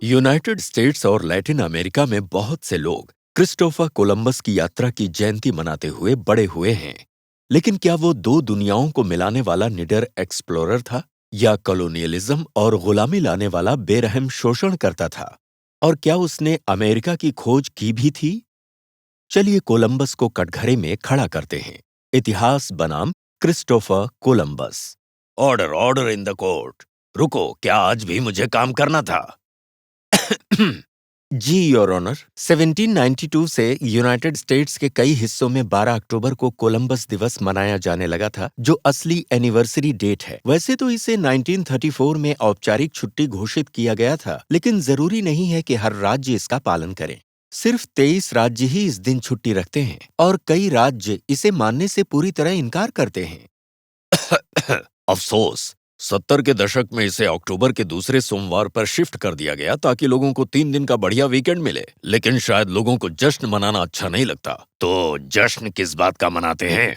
United states और Latin America में बहुत से लोग क्रिस्टोफर कोलंबस की यात्रा की जयंती मनाते हुए बड़े हुए हैं। लेकिन क्या वो दो दुनियाओं को मिलाने वाला निडर एक्सप्लोरर था, या कॉलोनियलिज्म और गुलामी लाने वाला बेरहम शोषण करता था? और क्या उसने अमेरिका की खोज की भी थी? चलिए कोलंबस को कटघरे में खड़ा करते हैं। इतिहास बनाम Christopher Columbus. Order order in the court. रुको, क्या आज भी मुझे काम करना था? जी योर ऑनर, 1792 से यूनाइटेड स्टेट्स के कई हिस्सों में 12 अक्टूबर को कोलंबस दिवस मनाया जाने लगा था, जो असली एनिवर्सरी डेट है। वैसे तो इसे 1934 में औपचारिक छुट्टी घोषित किया गया था, लेकिन जरूरी नहीं है कि हर राज्य इसका पालन करे। सिर्फ 23 राज्य ही इस दिन छुट्टी रखते हैं और कई राज्य इसे मानने से पूरी तरह इनकार करते हैं। अफसोस, 70 के दशक में इसे अक्टूबर के दूसरे सोमवार पर शिफ्ट कर दिया गया ताकि लोगों को 3 दिन का बढ़िया वीकेंड मिले। लेकिन शायद लोगों को जश्न मनाना अच्छा नहीं लगता। तो जश्न किस बात का मनाते हैं?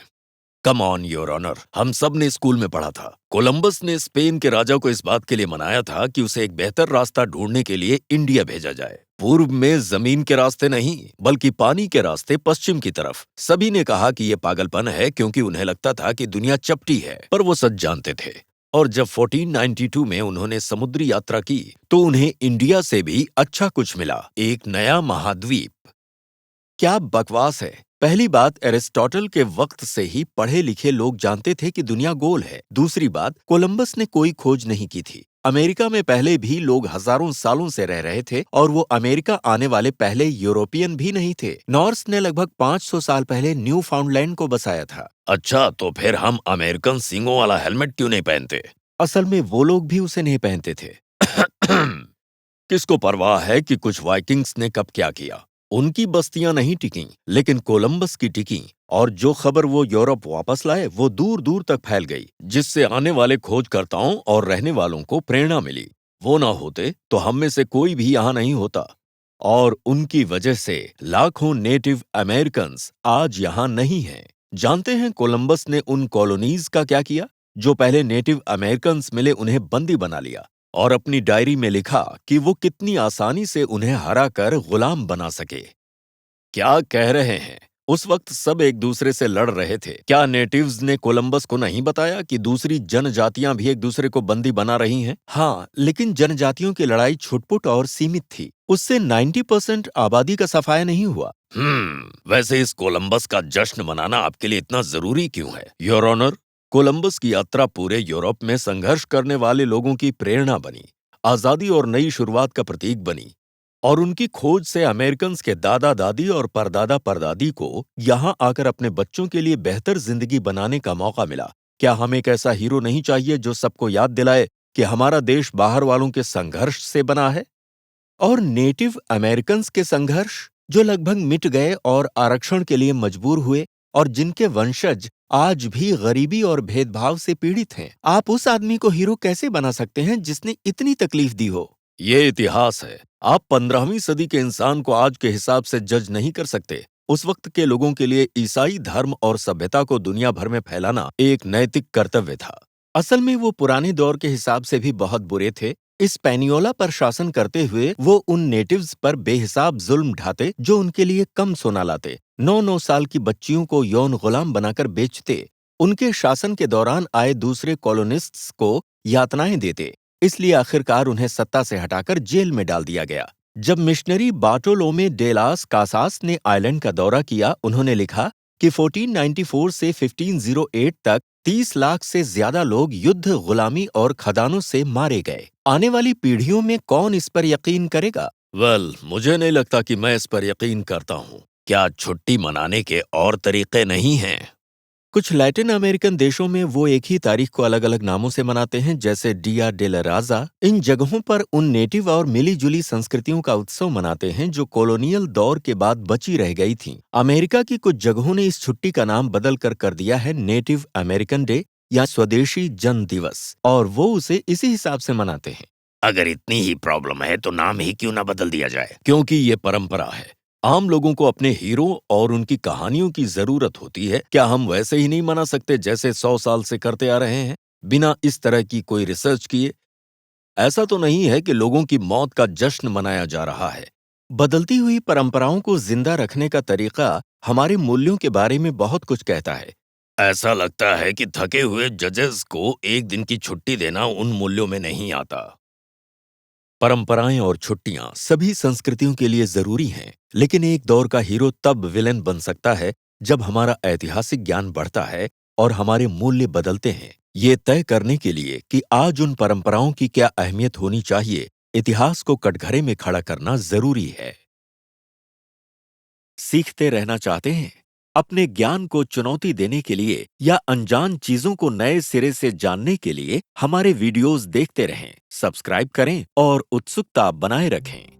कम ऑन योर ऑनर, हम सब ने स्कूल में पढ़ा था। कोलंबस ने स्पेन के राजा को इस बात के लिए मनाया था कि उसे एक बेहतर रास्ता ढूंढने के लिए इंडिया भेजा जाए। पूर्व में जमीन के रास्ते नहीं, बल्कि पानी के रास्ते पश्चिम की तरफ। सभी ने कहा कि यह पागलपन है, क्योंकि उन्हें लगता था कि दुनिया चपटी है, पर वो सच जानते थे। और जब 1492 में उन्होंने समुद्री यात्रा की, तो उन्हें इंडिया से भी अच्छा कुछ मिला, एक नया महाद्वीप। क्या बकवास है! पहली बात, एरिस्टोटल के वक्त से ही पढ़े लिखे लोग जानते थे कि दुनिया गोल है। दूसरी बात, कोलंबस ने कोई खोज नहीं की थी। अमेरिका में पहले भी लोग हजारों सालों से रह रहे थे, और वो अमेरिका आने वाले पहले यूरोपियन भी नहीं थे। नॉर्स ने लगभग 500 साल पहले न्यू फाउंडलैंड को बसाया था। अच्छा, तो फिर हम अमेरिकन सींगों वाला हेलमेट क्यों नहीं पहनते? असल में वो लोग भी उसे नहीं पहनते थे। किसको परवाह है कि कुछ वाइकिंग्स ने कब क्या किया? उनकी बस्तियां नहीं टिकीं, लेकिन कोलंबस की टिकीं, और जो खबर वो यूरोप वापस लाए वो दूर दूर तक फैल गई, जिससे आने वाले खोजकर्ताओं और रहने वालों को प्रेरणा मिली। वो ना होते तो हम में से कोई भी यहाँ नहीं होता, और उनकी वजह से लाखों नेटिव अमेरिकन्स आज यहाँ नहीं हैं। जानते हैं कोलंबस ने उन कॉलोनीज का क्या किया? जो पहले नेटिव अमेरिकन्स मिले उन्हें बंदी बना लिया, और अपनी डायरी में लिखा कि वो कितनी आसानी से उन्हें हराकर गुलाम बना सके। क्या कह रहे हैं? उस वक्त सब एक दूसरे से लड़ रहे थे। क्या नेटिव्स ने कोलंबस को नहीं बताया कि दूसरी जनजातियां भी एक दूसरे को बंदी बना रही हैं? हाँ, लेकिन जनजातियों की लड़ाई छुटपुट और सीमित थी। उससे 90% आबादी का सफाया नहीं हुआ। वैसे इस कोलंबस का जश्न मनाना आपके लिए इतना जरूरी क्यों है? योर ऑनर, कोलंबस की यात्रा पूरे यूरोप में संघर्ष करने वाले लोगों की प्रेरणा बनी, आजादी और नई शुरुआत का प्रतीक बनी, और उनकी खोज से अमेरिकन्स के दादा दादी और परदादा परदादी को यहाँ आकर अपने बच्चों के लिए बेहतर जिंदगी बनाने का मौका मिला। क्या हमें एक ऐसा हीरो नहीं चाहिए जो सबको याद दिलाए कि हमारा देश बाहर वालों के संघर्ष से बना है? और नेटिव अमेरिकन्स के संघर्ष, जो लगभग मिट गए और आरक्षण के लिए मजबूर हुए, और जिनके वंशज आज भी गरीबी और भेदभाव से पीड़ित हैं। आप उस आदमी को हीरो कैसे बना सकते हैं जिसने इतनी तकलीफ दी हो? ये इतिहास है। आप 15वीं सदी के इंसान को आज के हिसाब से जज नहीं कर सकते। उस वक्त के लोगों के लिए ईसाई धर्म और सभ्यता को दुनिया भर में फैलाना एक नैतिक कर्तव्य था। असल में वो पुराने दौर के हिसाब से भी बहुत बुरे थे। हिस्पैनियोला पर शासन करते हुए वो उन नेटिव्स पर बेहिसाब जुल्म ढाते जो उनके लिए कम सोना लाते, 9-9 साल की बच्चियों को यौन गुलाम बनाकर बेचते, उनके शासन के दौरान आए दूसरे कॉलोनिस्ट्स को यातनाएं देते। इसलिए आखिरकार उन्हें सत्ता से हटाकर जेल में डाल दिया गया। जब missionary Bartolome de las Casas ने आइलैंड का दौरा किया, उन्होंने लिखा कि 1494 से 1508 तक 30 लाख से ज्यादा लोग युद्ध, गुलामी और खदानों से मारे गए। आने वाली पीढ़ियों में कौन इस पर यकीन करेगा? मुझे नहीं लगता कि मैं इस पर यकीन करता हूँ। क्या छुट्टी मनाने के और तरीके नहीं हैं? कुछ लैटिन अमेरिकन देशों में वो एक ही तारीख को अलग अलग नामों से मनाते हैं, जैसे डिया डे ला राजा। इन जगहों पर उन नेटिव और मिली जुली संस्कृतियों का उत्सव मनाते हैं जो कॉलोनियल दौर के बाद बची रह गई थीं। अमेरिका की कुछ जगहों ने इस छुट्टी का नाम बदल कर दिया है नेटिव अमेरिकन डे या स्वदेशी जन दिवस, और वो उसे इसी हिसाब से मनाते हैं। अगर इतनी ही प्रॉब्लम है तो नाम ही क्यों ना बदल दिया जाए? क्योंकि ये परंपरा है। आम लोगों को अपने हीरो और उनकी कहानियों की जरूरत होती है। क्या हम वैसे ही नहीं मना सकते जैसे 100 साल से करते आ रहे हैं, बिना इस तरह की कोई रिसर्च किए? ऐसा तो नहीं है कि लोगों की मौत का जश्न मनाया जा रहा है। बदलती हुई परंपराओं को जिंदा रखने का तरीका हमारे मूल्यों के बारे में बहुत कुछ कहता है। ऐसा लगता है कि थके हुए जजेस को एक दिन की छुट्टी देना उन मूल्यों में नहीं आता। परंपराएं और छुट्टियां सभी संस्कृतियों के लिए जरूरी हैं, लेकिन एक दौर का हीरो तब विलेन बन सकता है जब हमारा ऐतिहासिक ज्ञान बढ़ता है और हमारे मूल्य बदलते हैं। ये तय करने के लिए कि आज उन परंपराओं की क्या अहमियत होनी चाहिए, इतिहास को कटघरे में खड़ा करना जरूरी है। सीखते रहना चाहते हैं? अपने ज्ञान को चुनौती देने के लिए या अनजान चीजों को नए सिरे से जानने के लिए हमारे वीडियोस देखते रहें, सब्सक्राइब करें और उत्सुकता बनाए रखें।